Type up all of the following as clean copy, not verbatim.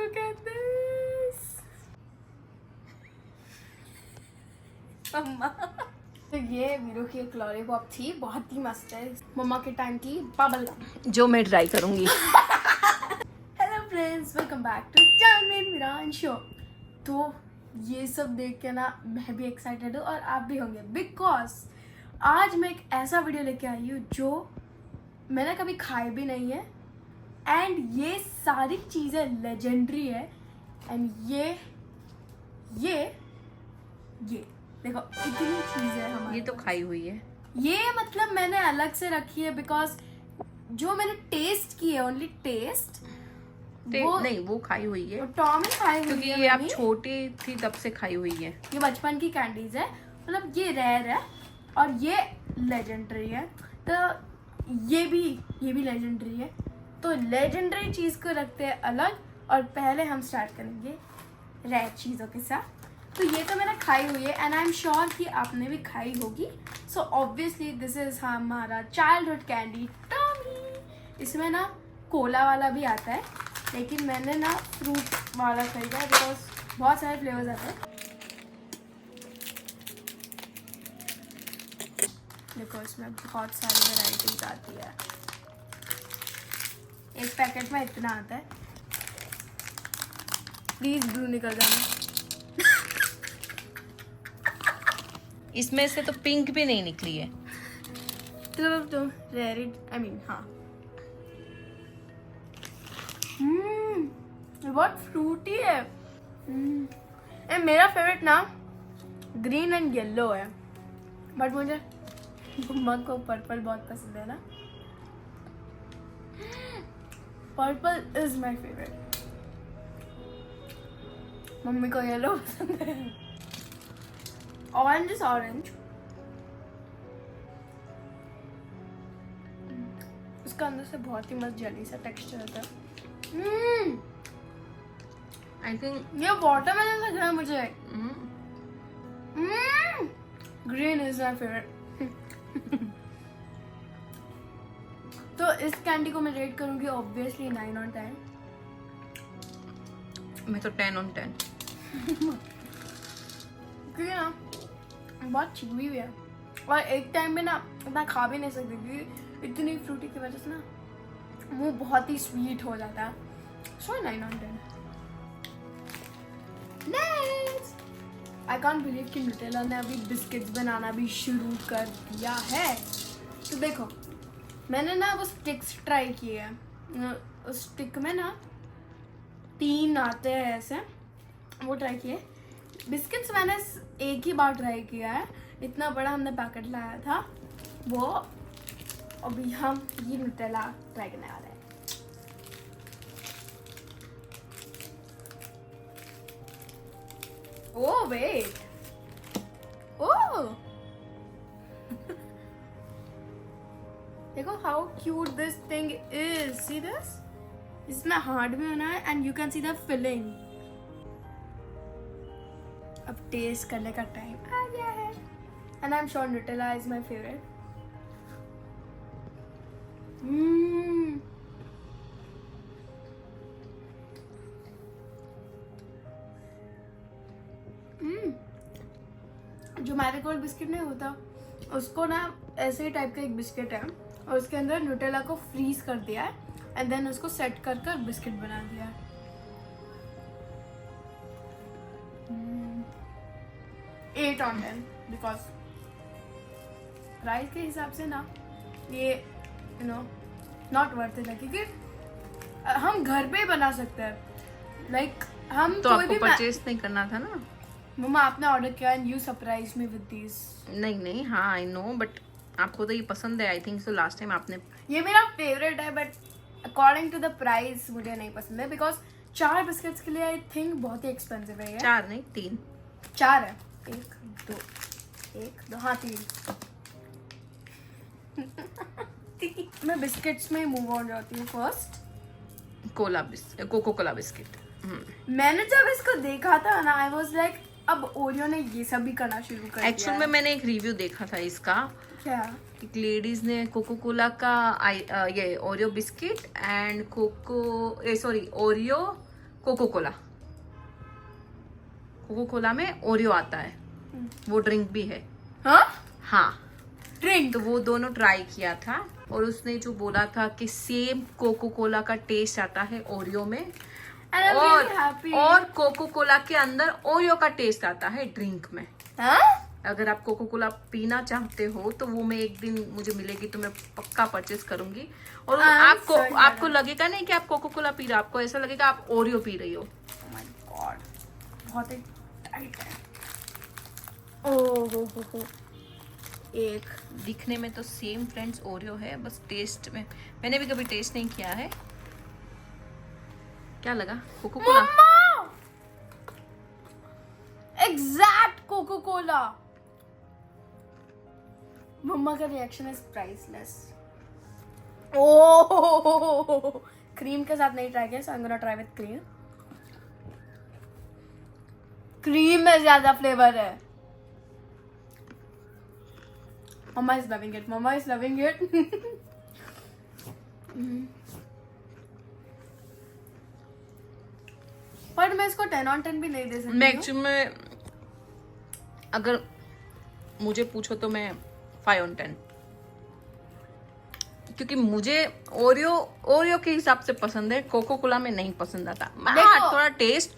Look at this. मम्मा तो ये वीरो की एक लॉलीपॉप थी, बहुत ही मस्त है। मम्मा के टाइम की बबल गम जो मैं ट्राई करूंगी। Hello friends, welcome back to channel Viran show. तो ये सब देख के ना मैं भी एक्साइटेड हूँ और आप भी होंगे, बिकॉज आज मैं एक ऐसा वीडियो लेके आई हूँ जो मैंने कभी खाई भी नहीं है एंड ये सारी चीज़ें लेजेंडरी है। एंड ये देखो इतनी चीज़ें हमारे ये तो पास। खाई हुई है। ये मतलब मैंने अलग से रखी है बिकॉज जो मैंने टेस्ट की है, ओनली टेस्ट वो नहीं, वो खाई हुई है टॉम ही खाई हुई क्योंकि है। ये आप मैंने छोटी थी तब से खाई हुई है। ये बचपन की कैंडीज है, मतलब ये रेयर है और ये लेजेंडरी है। तो ये भी लेजेंडरी है। तो लेजेंडरी चीज को रखते हैं अलग और पहले हम स्टार्ट करेंगे रेयर चीजों के साथ। तो ये तो मैंने खाई हुई है एंड आई एम श्योर कि आपने भी खाई होगी। सो ऑब्वियसली दिस इज हमारा चाइल्डहुड कैंडी टॉमी। इसमें ना कोला वाला भी आता है, लेकिन मैंने ना फ्रूट वाला खरीदा है बिकॉज बहुत सारे फ्लेवर्स आते हैं। देखो इसमें बहुत सारी वैरायटीज आती है। एक पैकेट में इतना आता है। प्लीज ब्लू निकल जाना। इसमें से तो पिंक भी नहीं निकली है। तो रेयर आई मीन हाँ। ये बहुत फ्रूटी है। ये मेरा फेवरेट ना ग्रीन एंड येलो है, बट मुझे मम्मा को पर्पल बहुत पसंद है ना। Purple is my favourite. Mummy को येलो पसंद है। Orange is orange. उसका अंदर से बहुत ही मस्त जेली सा टेक्सचर होता है। आई थिंक ये वाटरमेलन लग रहा है मुझे। Green is my favourite. तो इस कैंडी को मैं रेट करूंगी ऑब्वियसली 9 on 10। मैं तो 10 on 10। क्योंकि ना बहुत चिकनी भी है और एक टाइम में ना इतना खा भी नहीं सकती क्योंकि इतनी फ्रूटी की वजह से ना मुंह बहुत ही स्वीट हो जाता है। सो 9 on 10। Next, I can't believe कि न्यूटेला ने अभी बिस्किट्स बनाना भी शुरू कर दिया है। तो देखो मैंने ना वो स्टिक्स ट्राई किए हैं। उस स्टिक में ना 3 आते हैं ऐसे, वो ट्राई किए। बिस्किट्स मैंने एक ही बार ट्राई किया है। इतना बड़ा हमने पैकेट लाया था वो। अभी हम ये न्यूटेला ट्राई करने वाले हैं। ओह वेट, ओह देखो how cute this thing is. See this, इसमें हार्ड भी होना है and you can see the filling. अब टेस्ट करने का टाइम आ गया है and I am sure Nutella is my favourite. जो मैरीगोल्ड बिस्किट नहीं होता उसको ना ऐसे ही टाइप का एक बिस्किट है और उसके अंदर न्यूटेला को फ्रीज कर दिया है एंड देन उसको सेट कर कर बिस्किट बना दिया है। 8 on 10 बिकॉज प्राइस के हिसाब से ना ये नॉट वर्थ इट है, क्योंकि हम घर पे ही बना सकते हैं। लाइक हम तो कोई आपको भी परचेस नहीं करना था ना। मम्मा आपने ऑर्डर किया and you surprise me with this. नहीं, हाँ आई नो, बट आपको तो ये पसंद है। I think so last time आपने। ये मेरा फेवरेट है but according to the price मुझे नहीं पसंद है बिकॉज 4 बिस्किट्स के लिए आई थिंक बहुत ही एक्सपेंसिव है ये। 4 नहीं 3। 4 है। 1 2 हाँ 3। मैं बिस्किट्स में मूव ऑन जाती हूँ फर्स्ट। Cocoa Cola biscuit. मैंने जब इसको देखा था ना आई वाज लाइक अब ओरियो ने ये सब भी करना शुरू कर दिया। एक्चुअल में मैंने एक रिव्यू देखा था इसका। क्या? एक लेडीज ने कोको कोला का ये Oreo biscuit and Oreo Coca Cola. Coca Cola में ओरियो आता है, वो ड्रिंक भी है। हाँ हाँ, ड्रिंक। तो वो दोनों ट्राई किया था और उसने जो बोला था कि सेम कोको कोला का टेस्ट आता है ओरियो में, और कोको कोला के अंदर ओरियो का टेस्ट आता है ड्रिंक में। हाँ? अगर आप कोको कोला पीना चाहते हो तो वो मैं एक दिन मुझे मिलेगी तो मैं पक्का परचेज करूंगी। और आपको लगेगा नहीं कि आप कोको कोला पी रहे हो, आपको ऐसा लगेगा आप ओरियो पी रही हो। Oh my God, बहुत ही टाइट है। ओह एक दिखने में तो सेम फ्रेंड्स ओरियो है, बस टेस्ट में मैंने भी कभी टेस्ट नहीं किया है। क्या लगा? Coca cola. Exact coca cola. मम्मा का reaction is priceless. Oh cream के साथ नहीं ट्राई किया, so I am gonna try with cream. Cream में ज्यादा फ्लेवर है। Mama is loving it, mama is loving it. पर मैं इसको 10 on 10 भी नहीं दे सकती। मैं एक्चुअली में अगर मुझे पूछो तो मैं 5 on 10, क्योंकि मुझे ओरियो के हिसाब से पसंद है, कोको कोला में नहीं पसंद आता। हाँ, थोड़ा टेस्ट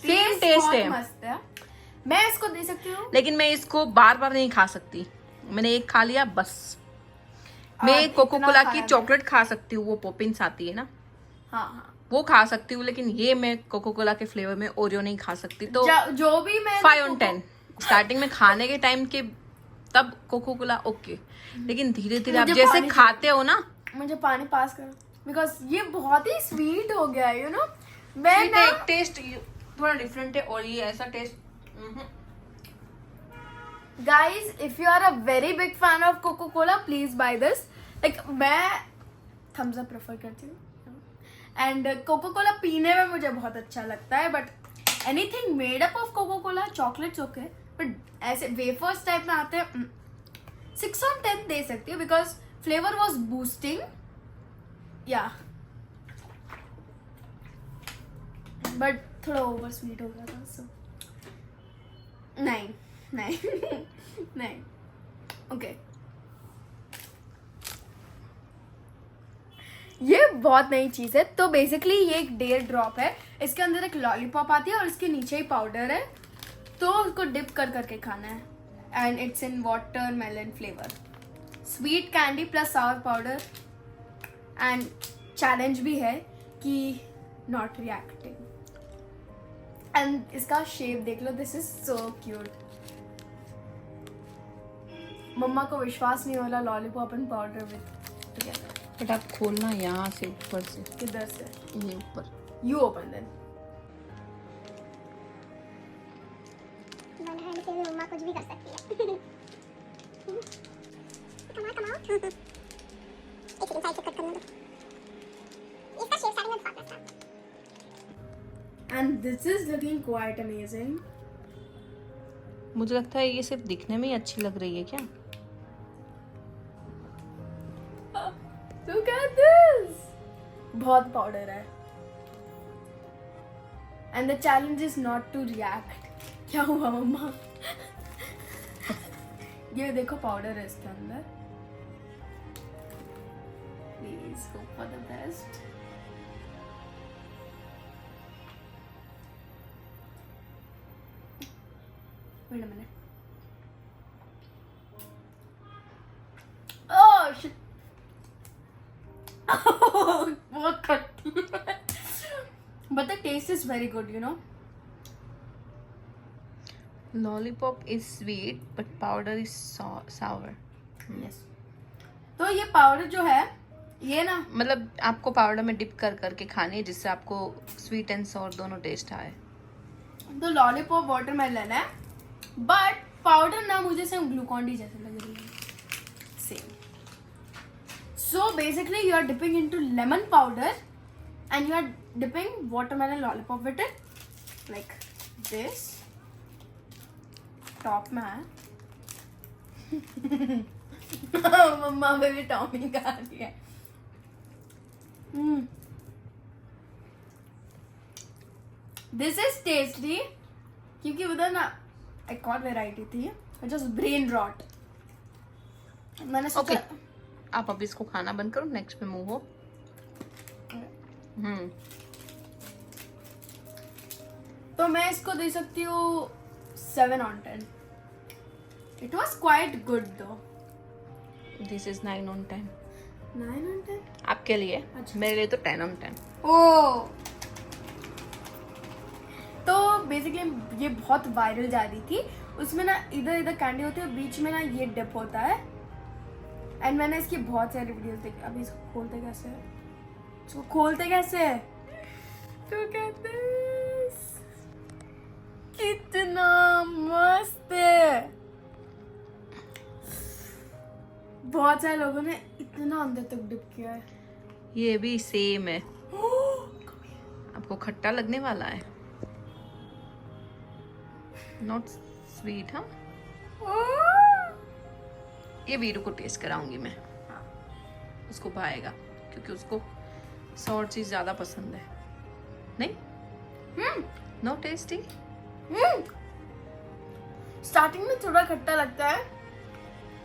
सेम टेस्ट है, मस्त है। मैं इसको दे सकती हूँ, लेकिन मैं इसको बार बार नहीं खा सकती। मैंने एक खा लिया बस। मैं कोको कोला की चॉकलेट खा सकती हूँ, वो पॉपिंस आती है ना, हाँ वो खा सकती हूँ, लेकिन ये मैं कोको कोला के फ्लेवर में ओरियो नहीं खा सकती। तो जो भी मैं 5 on 10 स्टार्टिंग में खाने के टाइम के तब कोको कोला ओके, लेकिन धीरे धीरे आप जैसे खाते हो ना। मुझे पानी पास करो, बिकॉज ये बहुत ही स्वीट हो गया है, यू नो। टेस्ट थोड़ा डिफरेंट है, और ये ऐसा taste. Guys if you are a very big fan of Coca Cola please buy this. Like मैं थम्स अप प्रेफर करती हूँ, एंड कोको कोला पीने में मुझे बहुत अच्छा लगता है, but anything made up of Coca Cola, chocolates okay, but ऐसे वेफर्स टाइप में आते हैं 6 on 10 दे सकती हूँ, because flavour was boosting yeah, but थोड़ा ओवर स्वीट हो गया था, सो नहीं नहीं नहीं ओके। ये बहुत नई चीज है। तो बेसिकली ये एक डेयर ड्रॉप है, इसके अंदर एक लॉलीपॉप आती है और इसके नीचे ही पाउडर है, तो उसको डिप कर करके खाना है, and it's in watermelon flavour, sweet candy plus sour powder, and challenge भी है कि नॉट रिएक्टिंग। एंड इसका शेप देख लो, दिस इज सो क्यूट। मम्मा को विश्वास नहीं हो रहा lollipop and powder with together. But आप खोलना यहाँ से ऊपर से, किधर से? ये ऊपर। You open then. मम्मा कुछ भी कर सकती है। कमाल कमाल। एक सेकंड साइड से कट करने दो। इसका शेप सारी में बहुत अच्छा है। And this is looking quite amazing. मुझे लगता है ये सिर्फ दिखने में ही अच्छी लग रही है क्या? Look at this! बहुत पाउडर है, and the challenge is not to react. क्या हुआ मम्मा? ये देखो पाउडर है इसके अंदर। Please hope for the best. Wait a minute. Oh shit! बहुत खट्टी है, but the taste is very good, you know. Lollipop is sweet, but powder is sour. Yes. तो ये पाउडर जो है ये ना, मतलब आपको पाउडर में डिप कर करके खानी है, जिससे आपको स्वीट एंड सॉर दोनों टेस्ट आए। तो लॉलीपॉप वाटरमेलन है, बट पाउडर ना मुझे सेम ग्लूकॉन डी जैसे लग रही है, same. So basically you are dipping into lemon powder and you are dipping watermelon lollipop with it, like this. Top में है। मम्मा बेबी टॉमी खा रही है। दिस इज टेस्टी क्योंकि उधर ना एक और वेराइटी थी जस्ट ब्रेन रॉट। मैंने सोचा Okay. आप अभी इसको खाना बंद करो, नेक्स्ट पे मूव हो। तो मैं इसको दे सकती हूँ 7 on 10। It was quite good though. This is 9 on 10 9 on 10? आपके लिए। अच्छा। मेरे लिए तो 10 on 10। ओ तो बेसिकली ये बहुत वायरल जा रही थी। उसमें ना इधर इधर कैंडी होती है और बीच में ना ये डिप होता है। एंड मैंने इसकी बहुत सारी वीडियोस देखी। अभी इसको खोलते कैसे है? इसको खोलते कैसे है? तो कहते हैं, कितना मस्त है। बहुत सारे लोगों ने इतना अंदर तक डिप किया है। ये भी सेम है। आपको खट्टा लगने वाला है, नॉट स्वीट। हाँ, ये वीरू को टेस्ट कराऊंगी मैं, उसको भाएगा क्योंकि उसको सॉर चीज ज्यादा पसंद है। नहीं, नो टेस्टी। स्टार्टिंग में थोड़ा खट्टा लगता है,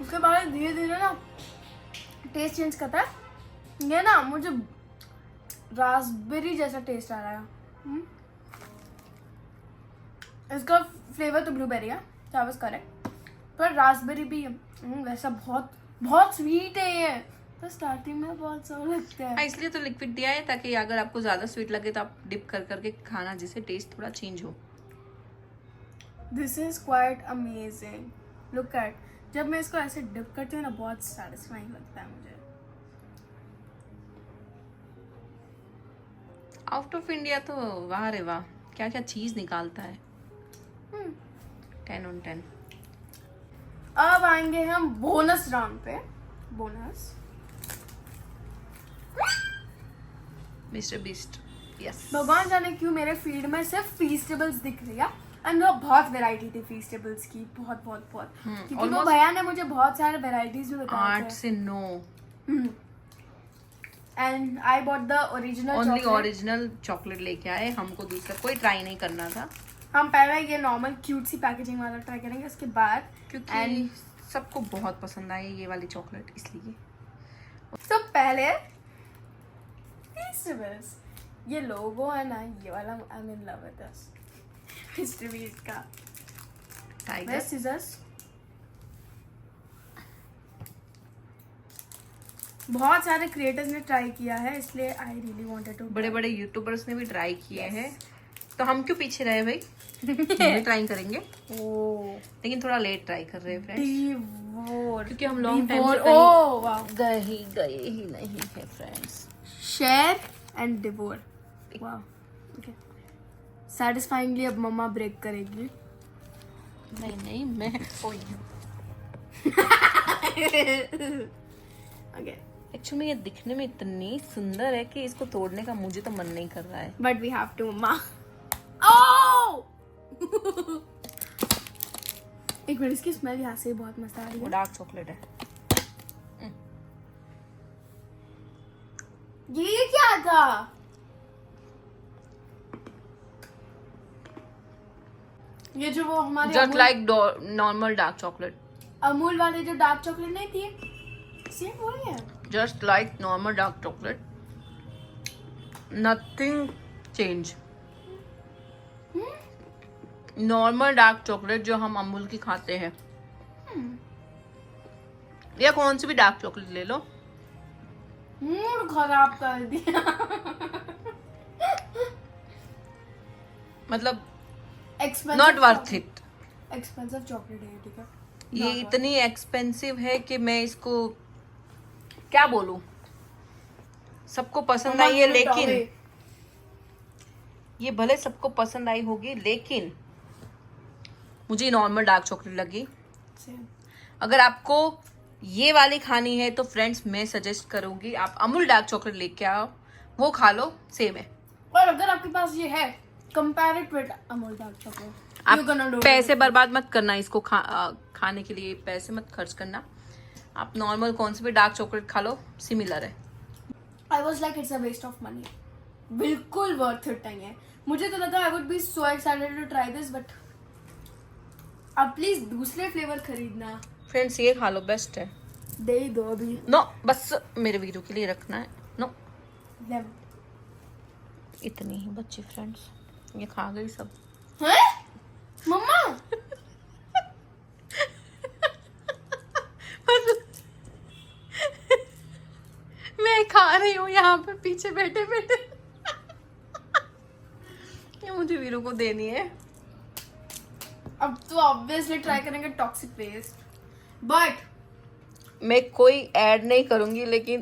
उसके बाद धीरे धीरे ना टेस्ट चेंज करता है। ये ना मुझे रास्पबेरी जैसा टेस्ट आ रहा है। इसका फ्लेवर तो ब्लूबेरी है, तो आई वाज करेक्ट, पर रास्पबेरी भी वैसा बहुत बहुत स्वीट है ये। तो स्टार्टिंग में बहुत सौ लगता है। इसलिए तो लिक्विड दिया है ताकि अगर आपको ज्यादा स्वीट लगे तो आप डिप कर करके खाना, जिससे टेस्ट थोड़ा चेंज हो। This is quite amazing. Look at, जब मैं इसको ऐसे डिप करती हूँ ना बहुत सैटिस्फाइंग लगता है मुझे। आउट ऑफ इंडिया तो वाह रे वाह, क्या क्या चीज निकालता है। 10 on 10। अब आएंगे हम बोनस राउंड पे। Bonus mister beast. यस। भगवान जाने क्यों मेरे फीड में सिर्फ फीस्टेबल्स दिख रही है। एंड वो बहुत वैरायटी थी फीस्टेबल्स की, बहुत बहुत बहुत। क्योंकि वो almost भैया ने मुझे बहुत सारे वैरायटीज भी बताए 8 से 9 and I bought the original only chocolate. Original chocolate लेके आए। हमको दूसरा कोई ट्राई नहीं करना था हम पहले ये नॉर्मल क्यूट सी पैकेजिंग वाला ट्राई करेंगे, उसके बाद क्योंकि सबको बहुत पसंद आई ये वाली चॉकलेट, इसलिए। तो पहले फीस्टेबल्स, ये लोगो है ना ये वाला, I am in love with this mister beast का। टाइगर सीजर्स बहुत सारे क्रिएटर्स ने ट्राई किया है, इसलिए आई रियली वांटेड टू। बड़े बड़े यूट्यूबर्स ने भी ट्राई किए हैं, तो हम क्यों पीछे रहे भाई। हम भी ट्राई करेंगे, लेकिन थोड़ा लेट ट्राई कर रहे हैं फ्रेंड्स, क्योंकि हम लॉन्ग टाइम से कहीं गए ही नहीं है फ्रेंड्स। Share and devour. वाह, ओके। सैटिस्फाइंगली अब मम्मा ब्रेक करेगी। नहीं मैं ओके, एक्चुअली ये दिखने में इतनी सुंदर है कि इसको तोड़ने का मुझे तो मन नहीं कर रहा है। बट वी हैव टू मम्मा। ओह एक मिनट, इसकी स्मेल यहाँ से बहुत मस्त आ रही वो है। डार्क चॉकलेट है। ये क्या था? ये जो वो हमारे just like normal dark chocolate, Amul वाले जो डार्क चॉकलेट नहीं थी, सेम वही है। just like normal dark chocolate, nothing change। Normal dark chocolate जो हम अमूल की खाते हैं, या कौन सी भी डार्क चॉकलेट ले लो, मूड खराब कर दिया। मतलब Expensive not worth chocolate- it. Expensive chocolate है, ठीक है। ये इतनी एक्सपेंसिव है कि मैं इसको क्या बोलूं। सबको पसंद आई है, लेकिन ये भले सबको पसंद आई होगी, लेकिन मुझे नॉर्मल डार्क चॉकलेट लगी। अगर आपको ये वाली खानी है तो फ्रेंड्स मैं सजेस्ट करूंगी आप अमूल डार्क चॉकलेट लेके आओ, वो खा लो, सेम है। और अगर आपके पास ये है, compare it with Amul dark chocolate. आप पैसे बर्बाद मत करना, इसको खाने के लिए पैसे मत खर्च करना। आप नॉर्मल कौन सी भी डार्क चॉकलेट खा लो, सिमिलर है। I was like it's a waste of money. बिल्कुल वर्थ इट नहीं है। मुझे तो लगा I would be so excited to try this, but अब प्लीज दूसरे फ्लेवर खरीदना। फ्रेंड्स ये खा लो, बेस्ट है। दे ही दो अभी। नो, बस मेरे वीरू के लिए रखना है। No, lemon. इतनी ही बच्ची फ्रेंड्स, ये खा गई सब। हैं? मम्मा मैं खा रही हूँ यहाँ पे पीछे बैठे बैठे। ये मुझे वीरू को देनी है। अब तो ऑब्वियसली ट्राई करेंगे टॉक्सिक वेस्ट, बट मैं कोई ऐड नहीं करूंगी, लेकिन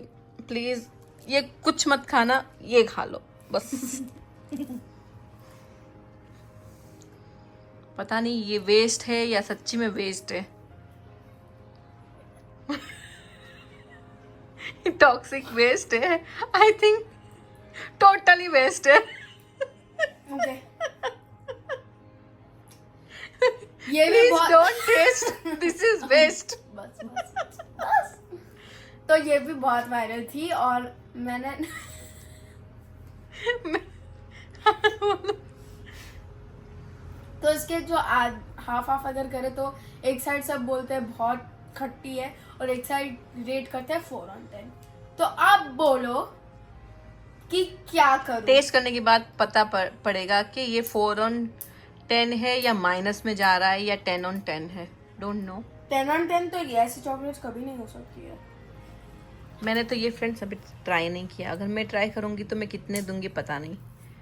प्लीज ये कुछ मत खाना, ये खा लो बस। पता नहीं ये वेस्ट है या सच्ची में वेस्ट है। टॉक्सिक वेस्ट है, आई थिंक टोटली वेस्ट है। ओके ये भी प्लीज बहुत don't taste, this is waste. बस। तो ये भी बहुत वायरल थी और मैंने तो इसके जो हाफ हाफ अगर करे तो एक साइड सब बोलते हैं बहुत खट्टी है और एक साइड रेट करते हैं 4/10। तो आप बोलो कि क्या करूं? टेस्ट करने के बाद पता पड़ेगा कि ये 4/10 है या माइनस में जा रहा है या 10/10 है। Don't know. 10/10 तो ये ऐसी चॉकलेट कभी नहीं हो सकती है। मैंने तो ये फ्रेंड्स अभी ट्राई नहीं किया, अगर मैं ट्राई करूंगी तो मैं कितने दूंगी पता नहीं।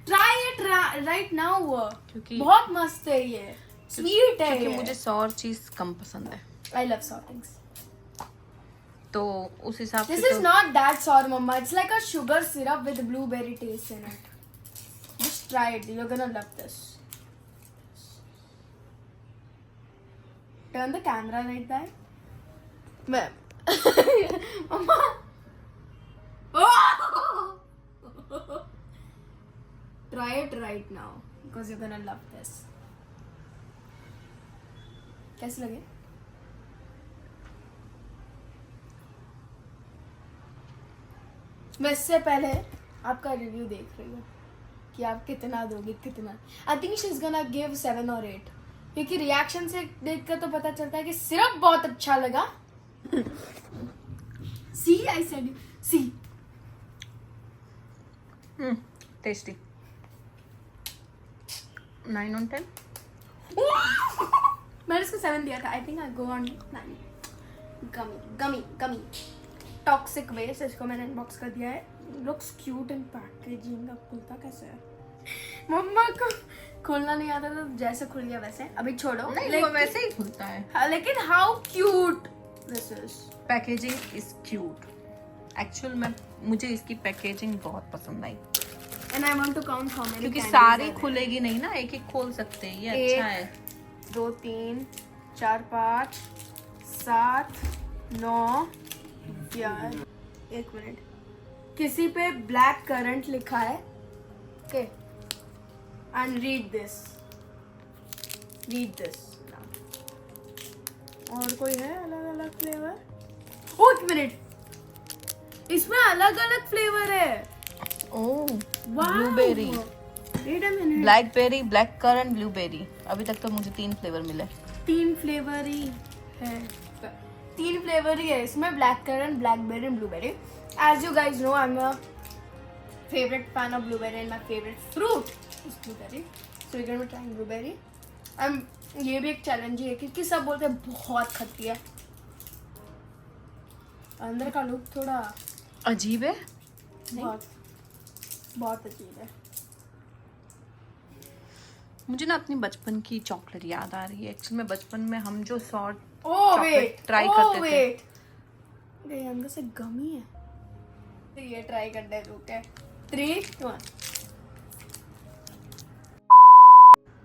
ट्राई इट राइट नाउ, क्योंकि बहुत मस्त है ये, स्वीट है क्योंकि ये। मुझे सॉर चीज कम पसंद है, आई लव sour things. तो उस हिसाब से This is not that sour, mama. It's like a sugar syrup with blueberry taste in it. Just try it. You're gonna love this. Turn the camera like that. Ma'am. Mama. Try it right now because you're gonna love this. कैसे लगे? मैं इससे पहले आपका review देख रही हूँ कि आप कितना दोगे, कितना। I think she is gonna give 7 और 8 क्योंकि रिएक्शन से देखकर तो पता चलता है कि सिर्फ बहुत अच्छा लगा। See I said see tasty 9/10। मैंने इसको 7 दिया था। I think I go on 9। Gummy gummy gummy toxic waste, इसको मैंने अनबॉक्स कर दिया है। Looks cute in packaging. अब खुलता कैसे है? मम्मा को खोलना नहीं आता तो जैसे खुल गया वैसे। अभी छोड़ो। नहीं, वो वैसे ही खुलता है। हाँ, लेकिन how cute this is. Packaging is cute. Actual में मुझे इसकी पैकेजिंग बहुत पसंद आई and I want to count how many, क्योंकि सारी खुलेगी नहीं ना, एक एक खोल सकते हैं, ये अच्छा है। 2 3 4 5 7 9 11। एक मिनट, किसी पे ब्लैक करंट लिखा है। ओके एंड रीड दिस और कोई है अलग अलग फ्लेवर? ओ एक मिनट, इसमें अलग अलग फ्लेवर है। ओह, वाह, blueberry, wait a minute, blackberry, black currant, blueberry. अभी तक तो मुझे 3 फ्लेवर मिले। 3 फ्लेवर ही है। 3 फ्लेवर ही है इसमें, black currant, blackberry and blueberry. As you guys know I am a favourite fan of blueberry and my favourite fruit is blueberry, so we gonna try blueberry. ये भी एक चैलेंज ही है क्योंकि सब बोलते हैं बहुत खट्टी है। अंदर का लुक थोड़ा अजीब है। बहुत बहुत अजीब है। मुझे ना अपनी बचपन की चॉकलेट याद आ रही है। एक्चुअली में बचपन में हम जो सॉर्ट ओह chocolate वेट, try ओह करते थे। वेट, ये अंदर से गमी है। तो ये ट्राई करते हैं, रुक है। 3 1।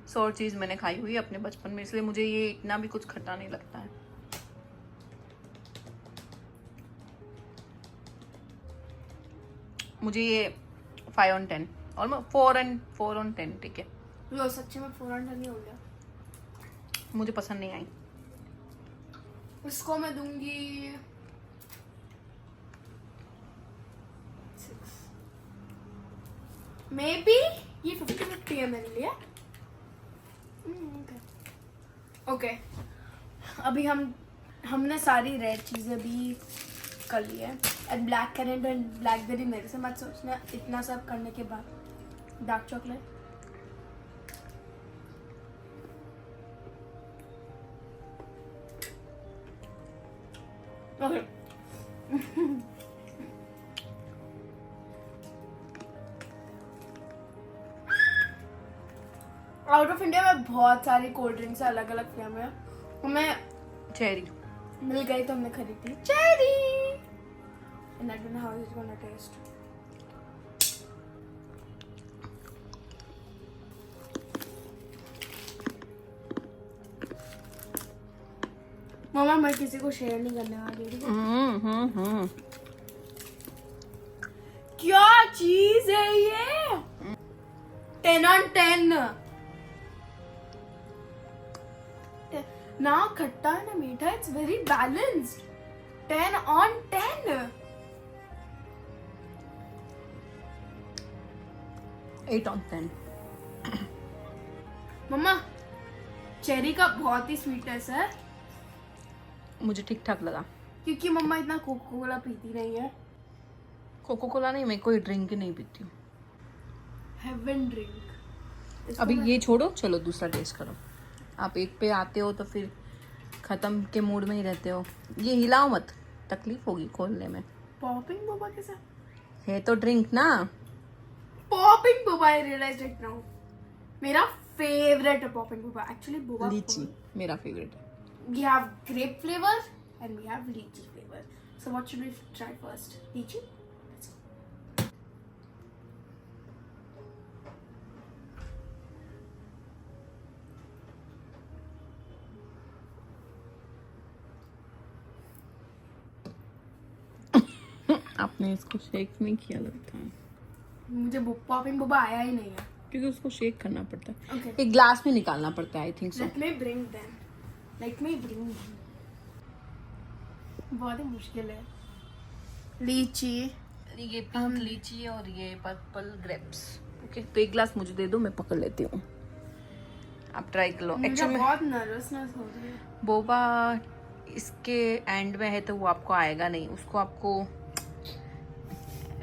सॉर चीज मैंने खाई हुई है अपने बचपन में, इसलिए मुझे ये इतना भी कुछ खट्टा नहीं लगता है। मुझे ये 5/10 और 4/10 ठीक है। लो सच्ची में 400 नहीं हो गया। मुझे पसंद नहीं आई। इसको मैं दूंगी 6 मे बी ये 50-50 है मेरे लिए। ओके अभी हमने सारी रेड चीज़ें भी कर ली है। And black currant and blackberry मेरे से मत सोचना, इतना सब करने के बाद dark chocolate. Okay out of India में बहुत सारी कोल्ड ड्रिंक्स अलग अलग फ्लेवर है, हमें चेरी मिल गई तो हमने खरीदी cherry. And I don't know how it's gonna taste. मामा मैं किसी को शेयर नहीं करने वाली, ठीक है? क्या चीज है ये? 10 on 10 ना खट्टा है ना मीठा, it's very balanced. 10 on 10 8 on 10। मम्मा चेरी का बहुत ही स्वीटनेस है, मुझे ठीक ठाक लगा क्योंकि मम्मा इतना कोको कोला पीती नहीं है। कोको कोला नहीं, मैं कोई ड्रिंक ही नहीं पीती हूँ। Heaven drink. अभी ये छोड़ो, चलो दूसरा टेस्ट करो। आप एक पे आते हो तो फिर खत्म के मूड में ही रहते हो। ये हिलाओ मत, तकलीफ होगी खोलने में। पॉपिंग बोबा के साथ है तो ड्रिंक ना। Popping boba, I realise it now. मेरा फेवरेट है पॉपिंग बोबा, एक्चुअली बोबा। लीची मेरा फेवरेट है। We have grape flavor and we have lychee flavor. So what should we try first? Lychee? Let's go. आपने इसको shake नहीं किया लगता है, मुझे पॉपिंग बोबा आया ही नहीं है। क्योंकि उसको शेक करना पड़ता है। Okay. एक ग्लास में निकालना पड़ता है, I think so. Let me bring them. बहुत ही मुश्किल है। लीची, ये पिंक लीची और ये पर्पल ग्रेप्स। ओके तो एक ग्लास मुझे दे दो, मैं पकड़ लेती हूँ। आप ट्राई कर लो। मुझे एक्चुअली बहुत नर्वसनेस हो रही है। बोबा इसके एंड में है तो वो आपको आएगा नहीं, उसको आपको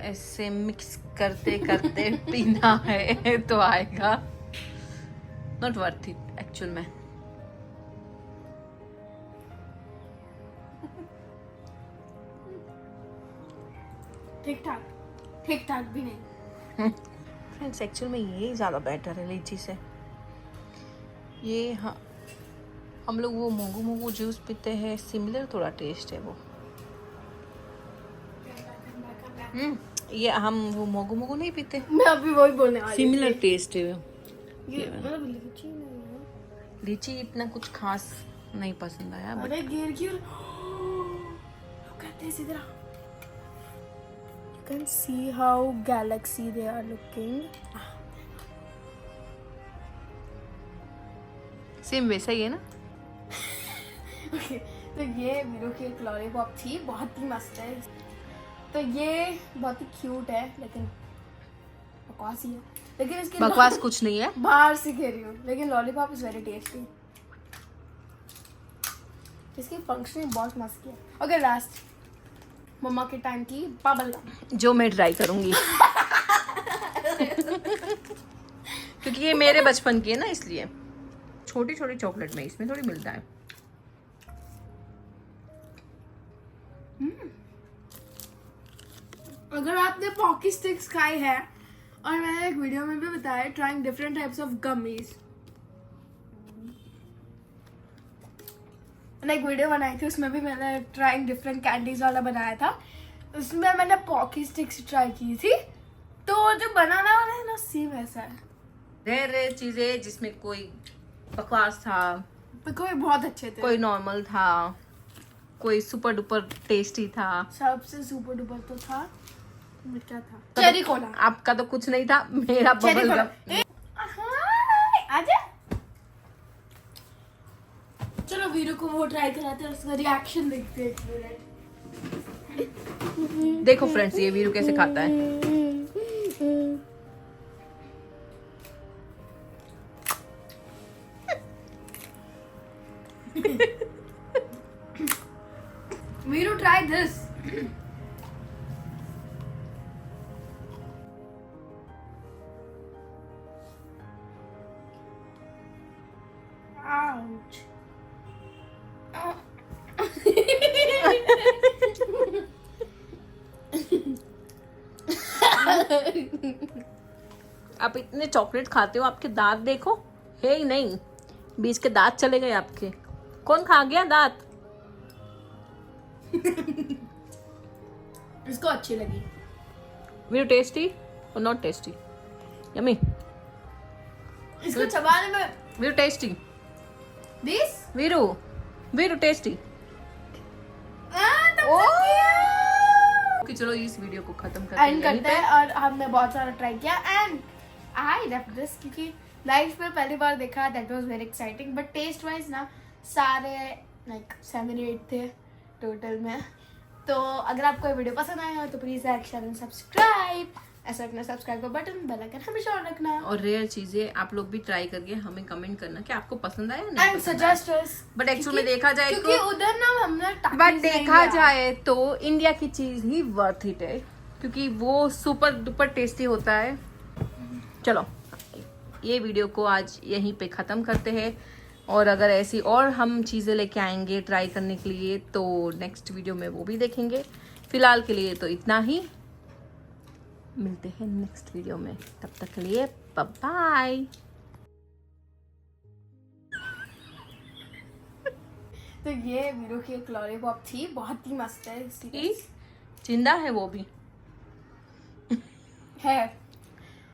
ऐसे मिक्स करते करते पीना है तो आएगा। नॉट वर्थ इट एक्चुअल में। ठीक ठाक भी नहीं। फ्रेंड्स एक्चुअल में ये ज़्यादा बेटर है लीची से। ये हाँ, हम लोग वो मोगू मोगू जूस पीते हैं, सिमिलर थोड़ा टेस्ट है वो। ये हम वो मोगू मोगू नहीं पीते, मैं अभी वही बोलने वाली थी। सिमिलर टेस्ट है। ये मतलब लीची नहीं है। लीची इतना कुछ खास नहीं पसंद आया। अरे गिर look at this, इधर you can see how galaxy they are looking. Same वैसा ही है ना। Okay, तो ये वीरू की एक लॉलीपॉप थी, बहुत ही मस्त है। तो ये बहुत ही क्यूट है लेकिन बकवास ही है। लेकिन इसकी बकवास कुछ नहीं है, बाहर से कह रही हूँ, लेकिन लॉलीपॉप इज वेरी टेस्टी। इसकी फंक्शनिंग बहुत मस्त है। ओके लास्ट मम्मा के टाइम की बबल गम, जो मैं ट्राई करूंगी क्योंकि ये मेरे बचपन की है ना, इसलिए। छोटी छोटी चॉकलेट में इसमें थोड़ी मिलता है। अगर आपने पॉकी स्टिक्स खाई है, और मैंने एक वीडियो में भी बताया trying different types of gummies, मैंने एक वीडियो बनाई थी, उसमें भी मैंने ट्राइंग डिफरेंट कैंडीज वाला बनाया था। उसमें मैंने पॉकी स्टिक्स ट्राई की थी, तो जो बनाना वाला है ना सेम ऐसा है। ढेर चीजें जिसमें कोई बकवास था, कोई बहुत अच्छे थे, कोई नॉर्मल था, कोई सुपर डुपर टेस्टी था। सबसे सुपर डुपर तो था, क्या था, चेरी कोला। आपका तो कुछ नहीं था, मेरा बबल गम। आजा चलो वीरू को वो ट्राई कराते हैं, उसका रिएक्शन देखते हैं एक मिनट। देखो फ्रेंड्स ये वीरू कैसे खाता है। We to try this. Ouch. आप इतने चॉकलेट खाते हो, आपके दांत देखो है ही नहीं, बीच के दांत चले गए आपके। कौन खा गया दांत? इसको अच्छी लगी। वीरू टेस्टी और नॉट टेस्टी? यम्मी। इसको चबाने में Veeru tasty? This Veeru tasty? कि चलो इस वीडियो को खत्म करते एंड करते हैं। और हमने बहुत सारा ट्राई किया एंड आई लव दिस क्योंकि लाइफ में पहली बार देखा, that was very exciting. But taste wise ना सारे लाइक 7-8 थे टोटल में। तो अगर आपको ये वीडियो पसंद आया हो तो please like share and subscribe. ऐसा रखना सब्सक्राइब का बटन, बेल आइकन हमेशा ऑन रखना और रेयर चीजें आप लोग भी ट्राई करके हमें कमेंट करना कि आपको पसंद आया नहीं and suggest us. But actually में देखा जाए क्योंकि तो उधर ना हमने बट देखा जाए तो इंडिया की चीज ही वर्थ इट है, क्योंकि वो सुपर डुपर टेस्टी होता है। चलो ये वीडियो को आज यहीं पे ख़त्म करते हैं, और अगर ऐसी और हम चीज़ें लेके आएंगे ट्राई करने के लिए तो नेक्स्ट वीडियो में वो भी देखेंगे। फिलहाल के लिए तो इतना ही, मिलते हैं नेक्स्ट वीडियो में, तब तक के लिए बाय। तो ये वीडियो की एक लॉलीपॉप थी, बहुत ही मस्त है। जिंदा है वो भी है